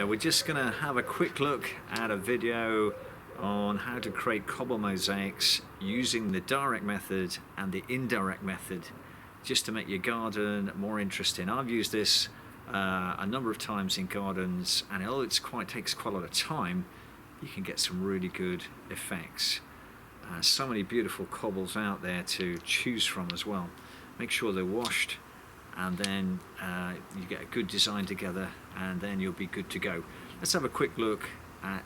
We're just going to have a quick look at a video on how to create cobble mosaics using the direct method and the indirect method just to make your garden more interesting. I've used this a number of times in gardens, and although it takes quite a lot of time, you can get some really good effects. So many beautiful cobbles out there to choose from as well. Make sure they're washed, and then you get a good design together, and then you'll be good to go. Let's have a quick look at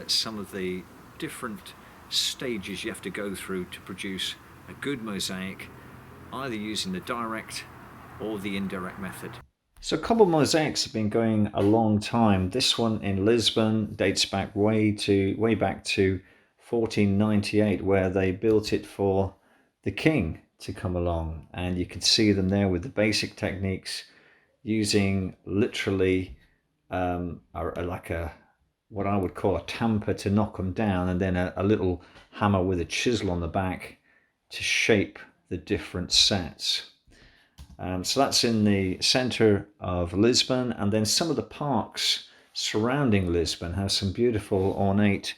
some of the different stages you have to go through to produce a good mosaic, either using the direct or the indirect method. So cobble mosaics have been going a long time. This one in Lisbon dates back way back to 1498, where they built it for the king to come along, and you can see them there with the basic techniques using literally what I would call a tamper to knock them down, and then a little hammer with a chisel on the back to shape the different sets. So that's in the center of Lisbon, and then some of the parks surrounding Lisbon have some beautiful ornate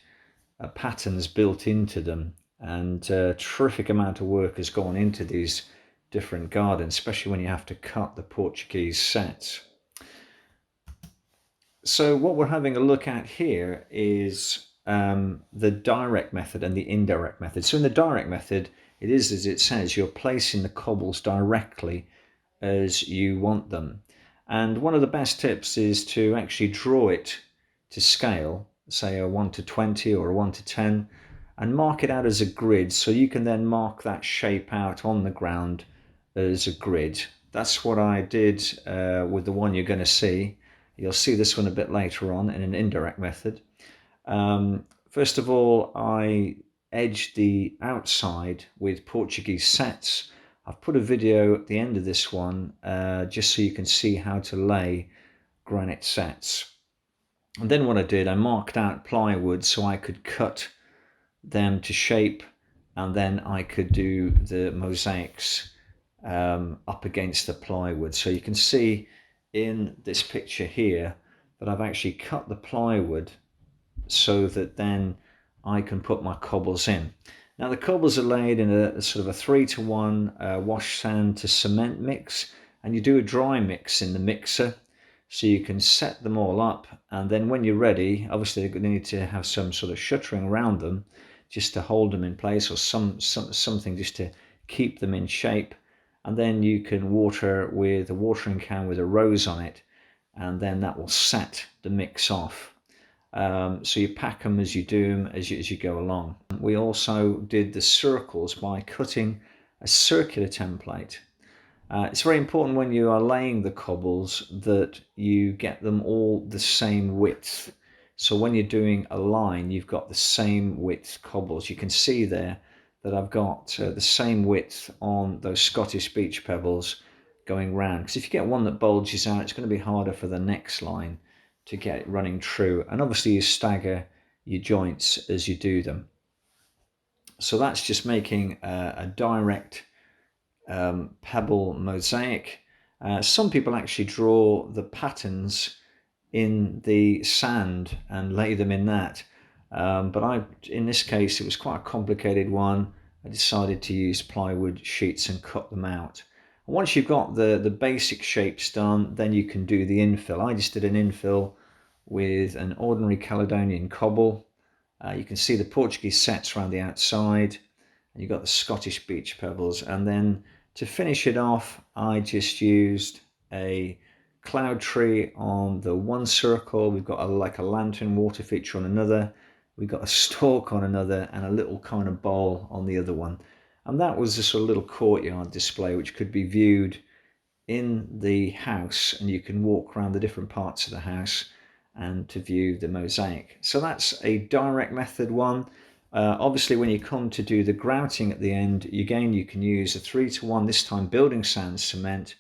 patterns built into them, and a terrific amount of work has gone into these different gardens, especially when you have to cut the Portuguese sets. So what we're having a look at here is the direct method and the indirect method. So in the direct method, it is as it says, you're placing the cobbles directly as you want them. And one of the best tips is to actually draw it to scale, say a 1:20 or a 1:10, and mark it out as a grid, so you can then mark that shape out on the ground as a grid. That's what I did with the one you're going to see. You'll see this one a bit later on in an indirect method. First of all, I edged the outside with Portuguese sets. I've put a video at the end of this one just so you can see how to lay granite sets. And then what I did, I marked out plywood so I could cut them to shape, and then I could do the mosaics up against the plywood. So you can see in this picture here that I've actually cut the plywood so that then I can put my cobbles in. Now the cobbles are laid in a sort of a 3:1 wash sand to cement mix, and you do a dry mix in the mixer so you can set them all up, and then when you're ready, obviously you're going to need to have some sort of shuttering around them just to hold them in place, or something just to keep them in shape, and then you can water with a watering can with a rose on it, and then that will set the mix off. So you pack them as you do them as you go along. We also did the circles by cutting a circular template. It's very important when you are laying the cobbles that you get them all the same width. So when you're doing a line, you've got the same width cobbles. You can see there that I've got the same width on those Scottish beach pebbles going round. Because if you get one that bulges out, it's going to be harder for the next line to get it running true. And obviously you stagger your joints as you do them. So that's just making a direct pebble mosaic. Some people actually draw the patterns in the sand and lay them in that. But in this case, it was quite a complicated one. I decided to use plywood sheets and cut them out. And once you've got the basic shapes done, then you can do the infill. I just did an infill with an ordinary Caledonian cobble. You can see the Portuguese sets around the outside, and you've got the Scottish beach pebbles. And then to finish it off, I just used a cloud tree on the one circle. We've got like a lantern water feature on another. We've got a stalk on another, and a little kind of bowl on the other one. And that was a sort of little courtyard display which could be viewed in the house, and you can walk around the different parts of the house and to view the mosaic. So that's a direct method one. Obviously when you come to do the grouting at the end, again you can use a 3:1, this time building sand cement.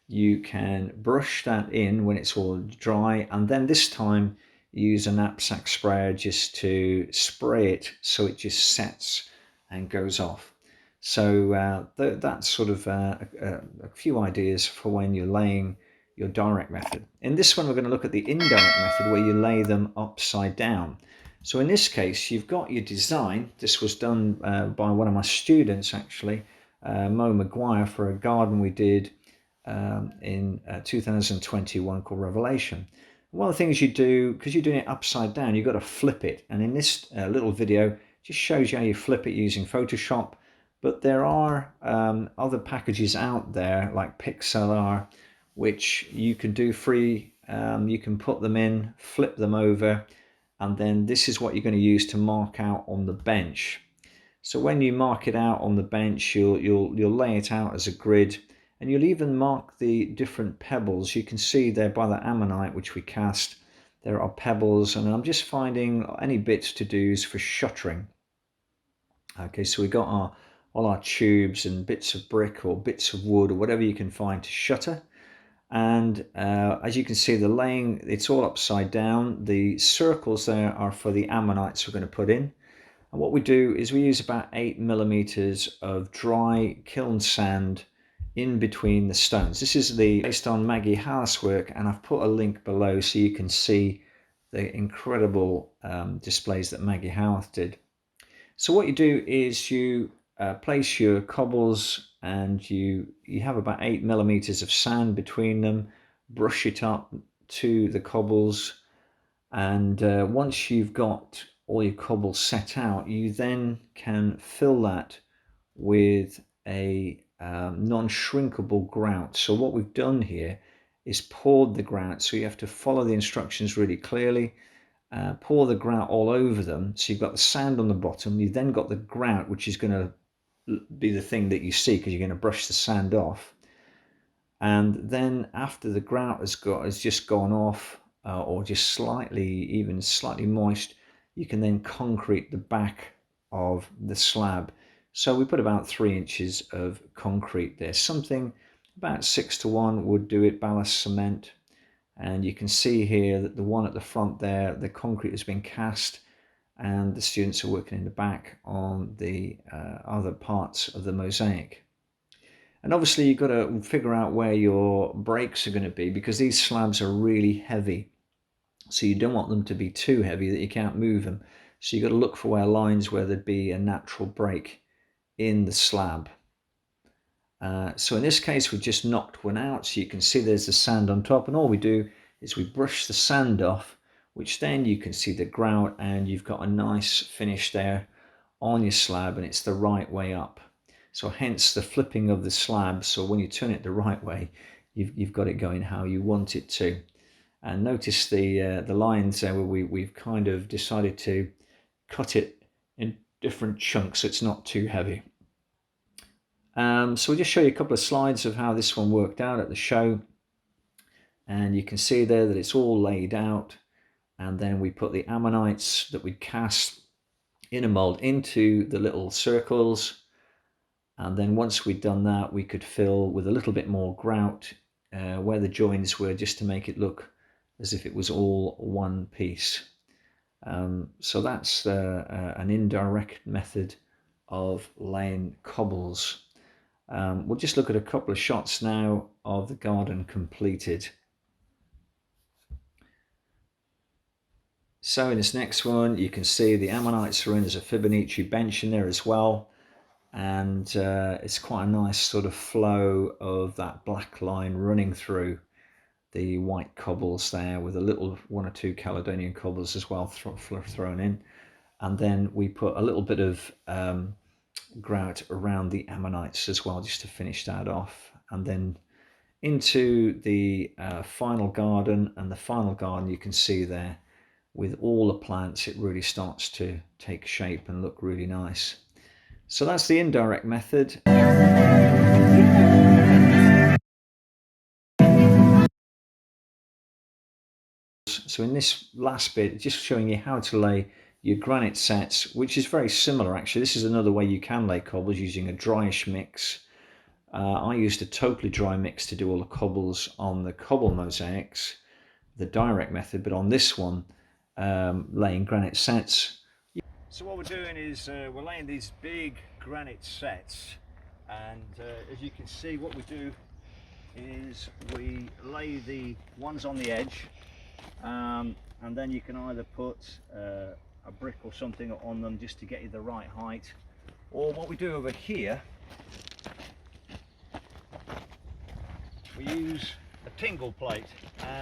You can brush that in when it's all dry, and then this time use a knapsack sprayer just to spray it so it just sets and goes off. So that's sort of a few ideas for when you're laying your direct method. In this one, we're going to look at the indirect method where you lay them upside down. So in this case, you've got your design. This was done by one of my students, actually, Mo Maguire, for a garden we did in 2021 called Revelation. One of the things you do, because you're doing it upside down, you've got to flip it. And in this little video, just shows you how you flip it using Photoshop. But there are other packages out there like Pixlr, which you can do free. You can put them in, flip them over, and then this is what you're going to use to mark out on the bench. So when you mark it out on the bench, you'll lay it out as a grid, and you'll even mark the different pebbles. You can see there by the ammonite which we cast, there are pebbles, and I'm just finding any bits to do's for shuttering. Okay, so we got all our tubes and bits of brick or bits of wood or whatever you can find to shutter. And as you can see, the laying, it's all upside down. The circles there are for the ammonites we're going to put in. And what we do is we use about 8 millimeters of dry kiln sand in between the stones. This is based on Maggie Howe's work, and I've put a link below so you can see the incredible displays that Maggie Howe did. So what you do is you place your cobbles, and you have about 8 millimeters of sand between them, brush it up to the cobbles, and once you've got all your cobbles set out, you then can fill that with a non-shrinkable grout. So what we've done here is poured the grout, so you have to follow the instructions really clearly. Pour the grout all over them, so you've got the sand on the bottom, you've then got the grout, which is going to be the thing that you see because you're going to brush the sand off. And then after the grout has just gone off, or just slightly moist, you can then concrete the back of the slab. So we put about 3 inches of concrete there, something about 6:1 would do it, ballast cement. And you can see here that the one at the front there, the concrete has been cast, and the students are working in the back on the other parts of the mosaic. And obviously you've got to figure out where your breaks are going to be, because these slabs are really heavy. So you don't want them to be too heavy that you can't move them. So you've got to look for where there'd be a natural break in the slab. So in this case, we just knocked one out, so you can see there's the sand on top, and all we do is we brush the sand off, which then you can see the grout, and you've got a nice finish there on your slab, and it's the right way up. So hence the flipping of the slab, so when you turn it the right way, you've got it going how you want it to. And notice the lines there where we've kind of decided to cut it in different chunks so it's not too heavy. So we'll just show you a couple of slides of how this one worked out at the show. And you can see there that it's all laid out. And then we put the ammonites that we cast in a mold into the little circles. And then once we'd done that, we could fill with a little bit more grout where the joins were, just to make it look as if it was all one piece. So that's an indirect method of laying cobbles. We'll just look at a couple of shots now of the garden completed. So in this next one, you can see the ammonites are in. There's a Fibonacci bench in there as well. And it's quite a nice sort of flow of that black line running through the white cobbles there, with a little 1 or 2 Caledonian cobbles as well thrown in. And then we put a little bit of grout around the ammonites as well, just to finish that off. And then into the final garden, and the final garden you can see there with all the plants, it really starts to take shape and look really nice. So that's the indirect method. So in this last bit, just showing you how to lay your granite sets, which is very similar actually. This is another way you can lay cobbles, using a dryish mix. I used a totally dry mix to do all the cobbles on the Cobble mosaics, the direct method, but on this one, laying granite sets. So what we're doing is we're laying these big granite sets, and as you can see, what we do is we lay the ones on the edge, and then you can either put a brick or something on them just to get you the right height, or what we do over here, we use a tingle plate,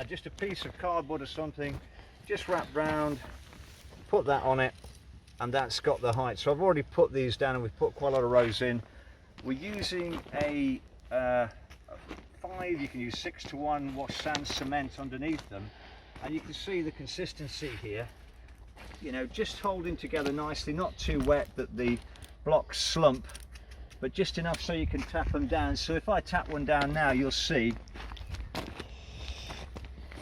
just a piece of cardboard or something, just wrapped round, put that on it, and that's got the height. So I've already put these down and we've put quite a lot of rows in. We're using a 5, you can use 6-to-1 wash sand cement underneath them, and you can see the consistency here, you know, just holding together nicely, not too wet that the blocks slump, but just enough so you can tap them down. So if I tap one down now, you'll see.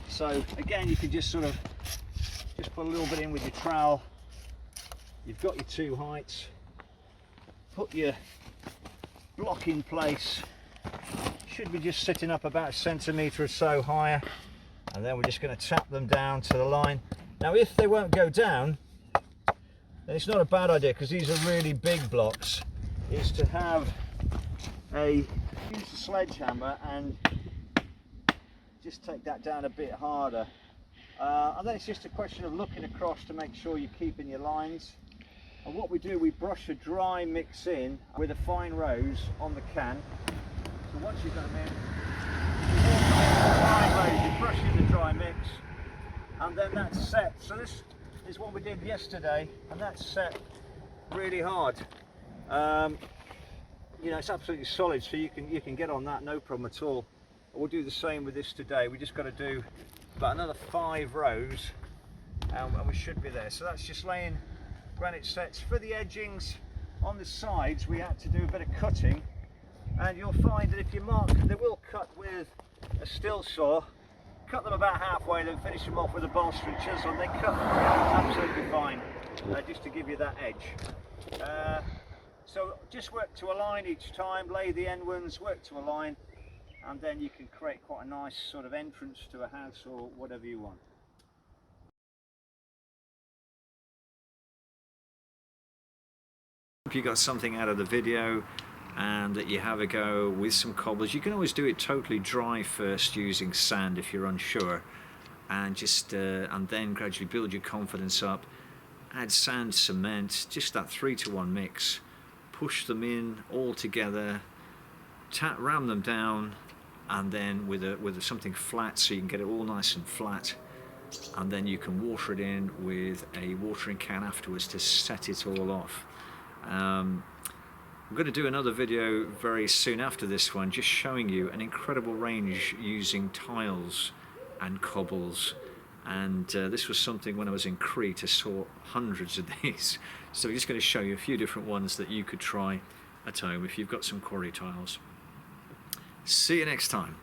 So again, you can just sort of just put a little bit in with your trowel. You've got your 2 heights, put your block in place, should be just sitting up about 1 centimetre or so higher, and then we're just going to tap them down to the line. Now if they won't go down, then it's not a bad idea, because these are really big blocks, is to have use a sledgehammer and just take that down a bit harder, and then it's just a question of looking across to make sure you're keeping your lines. And what we do, we brush a dry mix in with a fine rose on the can. So once you've got them in, you brush in the dry mix, and then that's set. So this is what we did yesterday, and that's set really hard. You know, it's absolutely solid, so you can get on that no problem at all. We'll do the same with this today. We just got to do about another 5 rows, and we should be there. So that's just laying granite sets. For the edgings on the sides, we had to do a bit of cutting, and you'll find that if you mark, they will cut with a still saw, cut them about halfway, then finish them off with a bolstering chisel, and they cut absolutely fine, just to give you that edge. So just work to a line each time, lay the end ones, work to a line, and then you can create quite a nice sort of entrance to a house or whatever you want. If you got something out of the video and that you have a go with some cobbles, you can always do it totally dry first using sand if you're unsure, and just and then gradually build your confidence up. Add sand, cement, just that 3-to-1 mix, push them in all together, ram them down, and then with something flat so you can get it all nice and flat, and then you can water it in with a watering can afterwards to set it all off. I'm going to do another video very soon after this one, just showing you an incredible range using tiles and cobbles, and this was something when I was in Crete. I saw hundreds of these, so I'm just going to show you a few different ones that you could try at home if you've got some quarry tiles. See you next time.